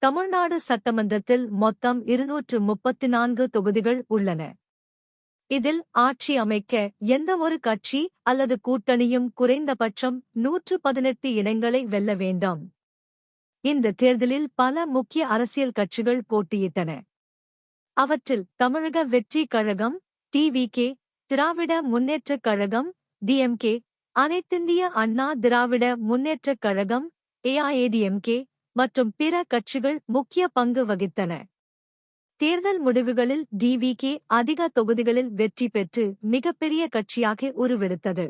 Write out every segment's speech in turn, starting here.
தமிழ்நாடு சட்டமன்றத்தில் மொத்தம் 234 தொகுதிகள் உள்ளன. இதில் ஆட்சி அமைக்க எந்தவொரு கட்சி அல்லது கூட்டணியும் குறைந்தபட்சம் 118 இடங்களை வெல்ல வேண்டும். இந்த தேர்தலில் பல முக்கிய அரசியல் கட்சிகள் போட்டியிட்டன. அவற்றில் தமிழக வெற்றிக் கழகம், டிவிகே, திராவிட முன்னேற்றக் கழகம், டிஎம்கே, அனைத்திந்திய அண்ணா திராவிட முன்னேற்றக் கழகம், ஏஐஏடிஎம்கே மற்றும் பிற கட்சிகள் முக்கிய பங்கு வகித்தன. தேர்தல் முடிவுகளில் டிவிகே அதிக தொகுதிகளில் வெற்றி பெற்று மிகப்பெரிய கட்சியாக உருவெடுத்தது.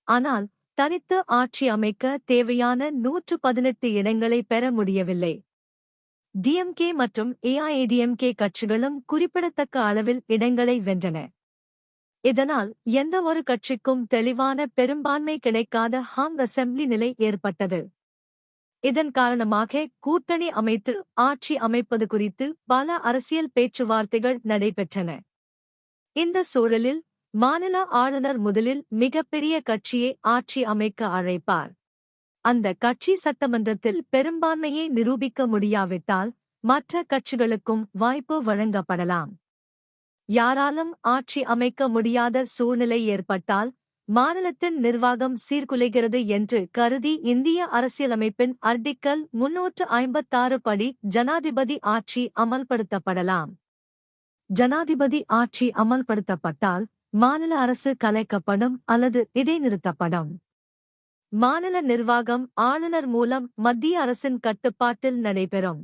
ஆனால் தனித்து ஆட்சி அமைக்க தேவையான 118 இடங்களை பெற முடியவில்லை. டிஎம்கே மற்றும் ஏஐஏடிஎம்கே கட்சிகளும் குறிப்பிடத்தக்க அளவில் இடங்களை வென்றன. இதனால் எந்தவொரு கட்சிக்கும் தெளிவான பெரும்பான்மை கிடைக்காத ஹாங் அசெம்பிளி நிலை ஏற்பட்டது. இதன் காரணமாக கூட்டணி அமைத்து ஆட்சி அமைப்பது குறித்து பல அரசியல் பேச்சுவார்த்தைகள் நடைபெற்றன. இந்த சூழலில் மாநில ஆளுநர் முதலில் மிகப்பெரிய கட்சியை ஆட்சி அமைக்க அழைப்பார். அந்த கட்சி சட்டமன்றத்தில் பெரும்பான்மையை நிரூபிக்க முடியாவிட்டால் மற்ற கட்சிகளுக்கும் வாய்ப்பு வழங்கப்படலாம். யாராலும் ஆட்சி அமைக்க முடியாத சூழ்நிலை ஏற்பட்டால் மாநிலத்தின் நிர்வாகம் சீர்குலைகிறது என்று கருதி இந்திய அரசியலமைப்பின் ஆர்டிக்கல் 356 படி ஜனாதிபதி ஆட்சி அமல்படுத்தப்படலாம். ஜனாதிபதி ஆட்சி அமல்படுத்தப்பட்டால் மாநில அரசு கலைக்கப்படும் அல்லது இடைநிறுத்தப்படும். மாநில நிர்வாகம் ஆளுநர் மூலம் மத்திய அரசின் கட்டுப்பாட்டில் நடைபெறும்.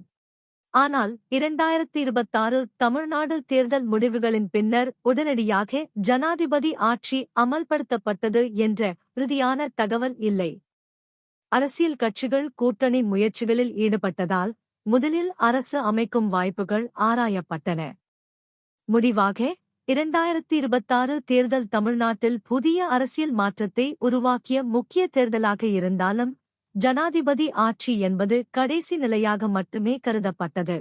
ஆனால் 2026 தமிழ்நாடு தேர்தல் முடிவுகளின் பின்னர் உடனடியாக ஜனாதிபதி ஆட்சி அமல்படுத்தப்பட்டது என்ற உறுதியான தகவல் இல்லை. அரசியல் கட்சிகள் கூட்டணி முயற்சிகளில் ஈடுபட்டதால் முதலில் அரசு அமைக்கும் வாய்ப்புகள் ஆராயப்பட்டன. முடிவாக 2026 தேர்தல் தமிழ்நாட்டில் புதிய அரசியல் மாற்றத்தை உருவாக்கிய முக்கிய தேர்தலாக இருந்தாலும் ஜனாதிபதி ஆட்சி என்பது கடைசி நிலையாக மட்டுமே கருதப்பட்டது.